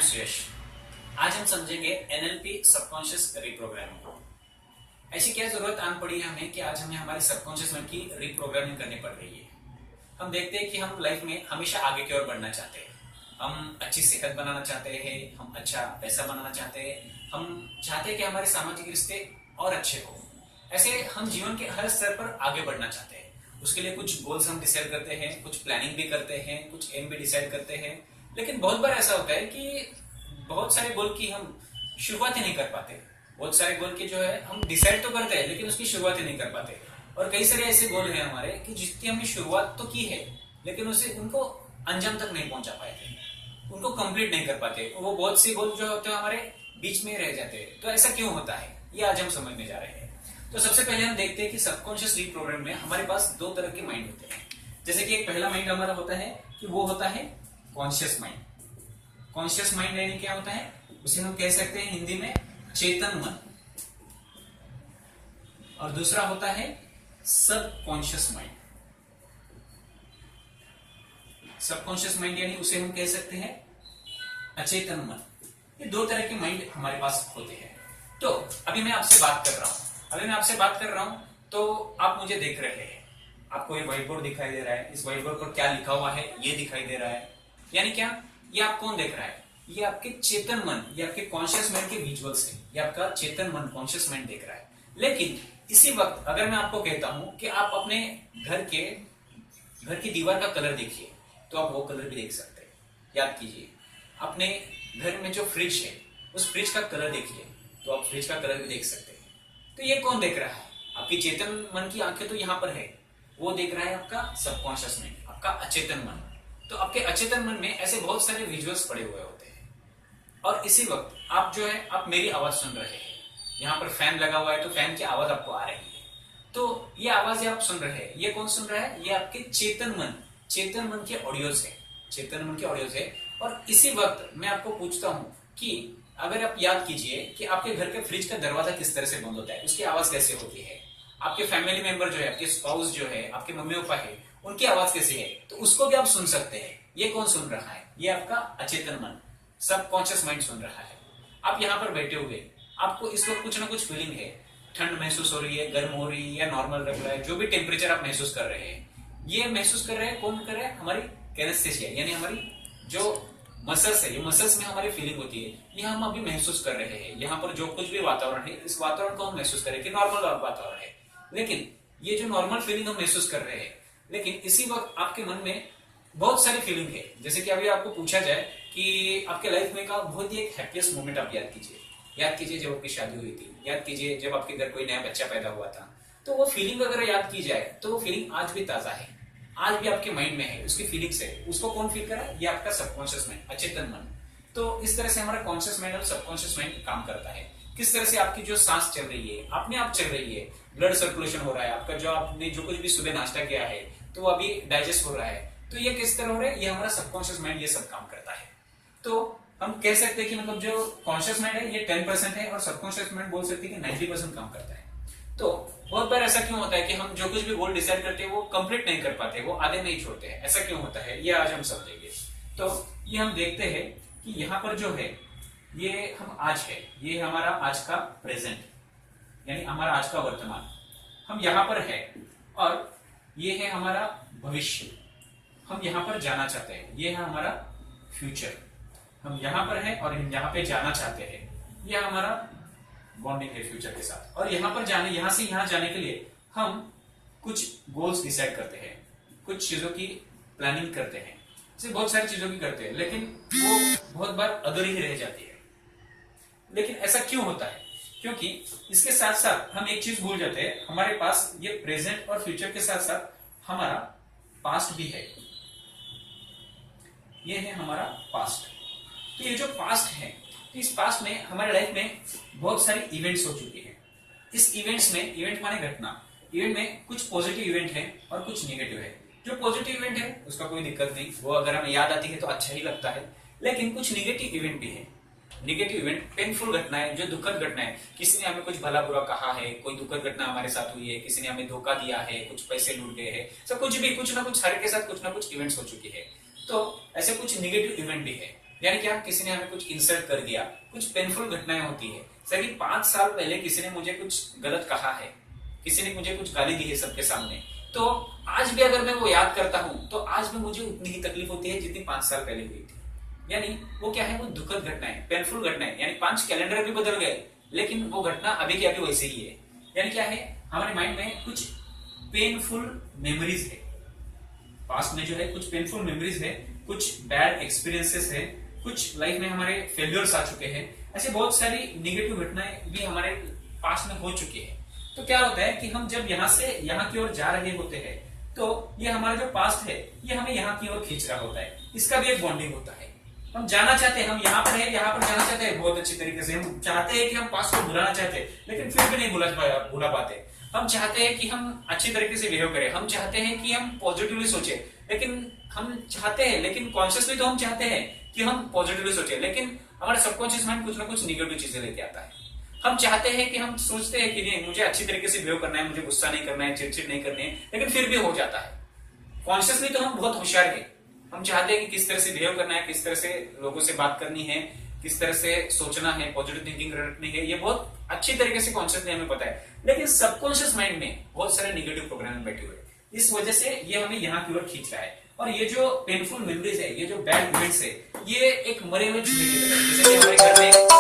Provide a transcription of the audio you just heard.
सुयश। आज हम समझेंगे एनएलपी सबकॉन्शियस रिप्रोग्रामिंग। ऐसी क्या जरूरत आन पड़ी है हमें कि आज हमें हमारे सबकॉन्शियस माइंड की रिप्रोग्रामिंग करनी पड़ रही है। हम देखते हैं कि हम लाइफ में हमेशा आगे की ओर बढ़ना चाहते हैं। हम अच्छी सेहत बनाना चाहते हैं, हम अच्छा पैसा बनाना चाहते हैं, हम चाहते हैं कि हमारे सामाजिक रिश्ते और अच्छे हो। ऐसे हम जीवन के हर स्तर पर आगे बढ़ना चाहते हैं। उसके लिए कुछ गोल्स हम डिसाइड करते हैं, कुछ प्लानिंग भी करते हैं, कुछ एम भी डिसाइड करते हैं। लेकिन बहुत बार ऐसा होता है कि बहुत सारे गोल की हम शुरुआत ही नहीं कर पाते। बहुत सारे गोल की जो है हम डिसाइड तो करते हैं लेकिन उसकी शुरुआत ही नहीं कर पाते। और कई सारे ऐसे गोल हैं हमारे कि जिसकी हमने शुरुआत तो की है लेकिन उसे उनको अंजाम तक नहीं पहुंचा पाए थे, उनको कंप्लीट नहीं कर पाते। वो बहुत सी गोल जो होते हैं हमारे बीच में रह जाते हैं। तो ऐसा क्यों होता है ये आज हम समझने जा रहे हैं। तो सबसे पहले हम देखते हैं कि सबकॉन्शियस रिप्रोग्राम में हमारे पास दो तरह के माइंड होते हैं। जैसे कि एक पहला माइंड हमारा होता है कि वो होता है कॉन्शियस माइंड। कॉन्शियस माइंड यानी क्या होता है, उसे हम कह सकते हैं हिंदी में चेतन मन। और दूसरा होता है सबकॉन्शियस माइंड। सबकॉन्शियस माइंड यानी उसे हम कह सकते हैं अचेतन मन। ये दो तरह के माइंड हमारे पास होते हैं। तो अभी मैं आपसे बात कर रहा हूं तो आप मुझे देख रहे हैं। आपको ये व्हाइट बोर्ड दिखाई दे रहा है। इस व्हाइट बोर्ड पर क्या लिखा हुआ है ये दिखाई दे रहा है। यानी क्या, ये आप कौन देख रहा है? ये आपके चेतन मन, ये आपके कॉन्शियस माइंड के विजुअल्स है। ये आपका चेतन मन, कॉन्शियस माइंड देख रहा है। लेकिन इसी वक्त अगर मैं आपको कहता हूं कि आप अपने घर की दीवार का कलर देखिए तो आप वो कलर भी देख सकते हैं। याद कीजिए, अपने घर में जो फ्रिज है उस फ्रिज का कलर देखिए तो आप फ्रिज का कलर भी देख सकते हैं। तो ये कौन देख रहा है? आपकी चेतन मन की आंखें तो यहां पर है, वो देख रहा है आपका सबकॉन्शियस माइंड, आपका अचेतन मन। तो आपके अचेतन मन में ऐसे बहुत सारे विजुअल्स पड़े हुए होते हैं। और इसी वक्त आप जो है आप मेरी आवाज सुन रहे हैं। यहाँ पर फैन लगा हुआ है तो फैन की आवाज आपको आ रही है। तो ये आवाज आप सुन रहे हैं, ये कौन सुन रहा है? ये आपके चेतन मन के ऑडियोज है। चेतन मन के ऑडियोज है। और इसी वक्त मैं आपको पूछता हूं कि अगर आप याद कीजिए कि आपके घर के फ्रिज का दरवाजा किस तरह से बंद होता है, उसकी आवाज कैसे होती है। आपके फैमिली मेंबर जो है, आपके स्पाउस जो है, आपके मम्मी पापा है, उनकी आवाज कैसी है, तो उसको भी आप सुन सकते हैं। ये कौन सुन रहा है? ये आपका अचेतन मन, सबकॉन्शियस माइंड सुन रहा है। आप यहाँ पर बैठे हुए, आपको इस वक्त कुछ ना कुछ फीलिंग है। ठंड महसूस हो रही है, गर्म हो रही है या नॉर्मल लग रहा है, जो भी टेम्परेचर आप महसूस कर रहे हैं, ये महसूस कर रहे हैं कौन कर रहे हैं? हमारी कैनेस्थेसिया यानी हमारी जो मसल्स है, ये मसल्स में हमारी फीलिंग होती है, ये हम अभी महसूस कर रहे हैं। यहाँ पर जो कुछ भी वातावरण है, इस वातावरण को हम महसूस करें कि नॉर्मल वातावरण है। लेकिन ये जो नॉर्मल फीलिंग हम महसूस कर रहे हैं, लेकिन इसी वक्त आपके मन में बहुत सारी फीलिंग है। जैसे कि अभी आपको पूछा जाए कि आपके लाइफ में का बहुत ही एक हैप्पीएस्ट मोमेंट आप याद कीजिए। याद कीजिए जब आपकी शादी हुई थी, याद कीजिए जब आपके घर कोई नया बच्चा पैदा हुआ था। तो वो फीलिंग अगर याद की जाए तो वो फीलिंग आज भी ताजा है, आज भी आपके माइंड में है, उसकी फीलिंग्स है। उसको कौन फील कर रहा है? ये आपका सबकॉन्शियस माइंड, अचेतन मन। तो इस तरह से हमारा कॉन्शियस माइंड और सबकॉन्शियस माइंड काम करता है। किस तरह से आपकी जो सांस चल रही है, अपने आप चल रही है, ब्लड सर्कुलेशन हो रहा है, आपका जो आपने जो कुछ भी सुबह नाश्ता किया है तो वो अभी डाइजेस्ट हो रहा है, तो ये किस तरह हो रहा है? ये हमारा सबकॉन्शियस माइंड ये सब काम करता है। तो हम कह सकते हैं कि मतलब जो कॉन्शियस माइंड है ये 10% है और सबकॉन्शियस माइंड बोल सकते हैं कि 90% काम करता है। तो बहुत बार ऐसा क्यों होता है कि हम जो कुछ भी गोल डिसाइड करते हैं वो कंप्लीट नहीं कर पाते, वो आधे नहीं छोड़ते हैं। ऐसा क्यों होता है ये आज हम समझेंगे। तो ये हम देखते हैं कि यहाँ पर जो है ये हम आज है, ये हमारा आज का प्रेजेंट यानी हमारा आज का वर्तमान, हम यहाँ पर है। और ये है हमारा भविष्य, हम यहाँ पर जाना चाहते हैं। ये है हमारा फ्यूचर, हम यहाँ पर है और हम यहाँ पे जाना चाहते हैं। ये हमारा बॉन्डिंग है फ्यूचर के साथ। और यहाँ पर जाने, यहाँ से यहाँ जाने के लिए हम कुछ गोल्स डिसाइड करते हैं, कुछ चीजों की प्लानिंग करते हैं, जैसे बहुत सारी चीजों की करते हैं, लेकिन वो बहुत बार अधूरी ही रह जाती है। लेकिन ऐसा क्यों होता है? क्योंकि इसके साथ साथ हम एक चीज भूल जाते हैं, हमारे पास ये प्रेजेंट और फ्यूचर के साथ साथ हमारा पास्ट भी है। ये है हमारा पास्ट। तो ये जो पास्ट है, तो इस पास्ट में हमारे लाइफ में बहुत सारे इवेंट्स हो चुके हैं। इस इवेंट्स में, इवेंट माने घटना, इवेंट में कुछ पॉजिटिव इवेंट है और कुछ नेगेटिव है। जो पॉजिटिव इवेंट है उसका कोई दिक्कत नहीं, वो अगर हमें याद आती है तो अच्छा ही लगता है। लेकिन कुछ नेगेटिव इवेंट भी है। नेगेटिव इवेंट पेनफुल घटना है, जो दुखद घटना है। किसी ने हमें कुछ भला बुरा कहा है, कोई दुखद घटना हमारे साथ हुई है, किसी ने हमें धोखा दिया है, कुछ पैसे लूट गए हैं, सब कुछ भी कुछ ना कुछ हर के साथ कुछ ना कुछ इवेंट्स हो चुकी है। तो ऐसे कुछ नेगेटिव इवेंट भी है। यानी क्या, किसी ने हमें कुछ इंसल्ट कर दिया, कुछ पेनफुल घटनाएं होती है। जैसे कि 5 साल पहले किसी ने मुझे कुछ गलत कहा है, किसी ने मुझे कुछ गाली दी है सबके सामने, तो आज भी अगर मैं वो याद करता हूं तो आज भी मुझे उतनी ही तकलीफ होती है जितनी 5 साल पहले हुई थी। यानी वो क्या है, वो दुखद घटनाएं, पेनफुल घटनाएं, यानी 5 कैलेंडर भी बदल गए लेकिन वो घटना अभी की अभी वैसे ही है। यानी क्या है, हमारे माइंड में कुछ पेनफुल मेमोरीज है, पास्ट में जो है कुछ पेनफुल मेमोरीज है, कुछ बैड एक्सपीरियंसेस है, कुछ लाइफ में हमारे फेलियर्स आ चुके हैं, ऐसे बहुत सारी निगेटिव घटनाएं भी हमारे पास्ट में हो चुकी है। तो क्या होता है कि हम जब यहाँ से यहाँ की ओर जा रहे होते हैं तो ये हमारा जो पास्ट है ये हमें यहाँ की ओर खींच रहा होता है, इसका भी एक बॉन्डिंग होता है। हम जाना चाहते हैं, हम यहाँ पर है, यहाँ पर जाना चाहते हैं बहुत अच्छी तरीके से, हम चाहते हैं कि हम पास्ट को भुलाना चाहते हैं लेकिन फिर भी नहीं भुला पाते। हम चाहते हैं कि हम अच्छी तरीके से बिहेव करें, हम चाहते हैं कि हम पॉजिटिवली सोचे, लेकिन हम चाहते हैं, लेकिन कॉन्शियसली तो हम चाहते हैं कि हम पॉजिटिवली सोचे, लेकिन हमारा सबकॉन्शियस माइंड कुछ ना कुछ निगेटिव चीजें लेके आता है। हम चाहते हैं कि हम सोचते हैं कि नहीं मुझे अच्छी तरीके से बिहेव करना है, मुझे गुस्सा नहीं करना है, चिड़चिड़ नहीं करनी है, लेकिन फिर भी हो जाता है। कॉन्शियसली तो हम बहुत होशियार है, हम चाहते हैं कि किस तरह से बिहेव करना है, किस तरह से लोगों से बात करनी है, किस तरह से सोचना है, पॉजिटिव थिंकिंग रखनी है, ये बहुत अच्छी तरीके से कॉन्शियसली हमें पता है। लेकिन सबकॉन्शियस माइंड में बहुत सारे निगेटिव प्रोग्राम बैठे हुए, इस वजह से ये हमें यहाँ की ओर खींच रहा है। और ये जो पेनफुल मेमोरीज है, ये जो बैड इवेंट्स है, ये एक मरे हुए चूहे की तरह, जैसे कि हमारे घर में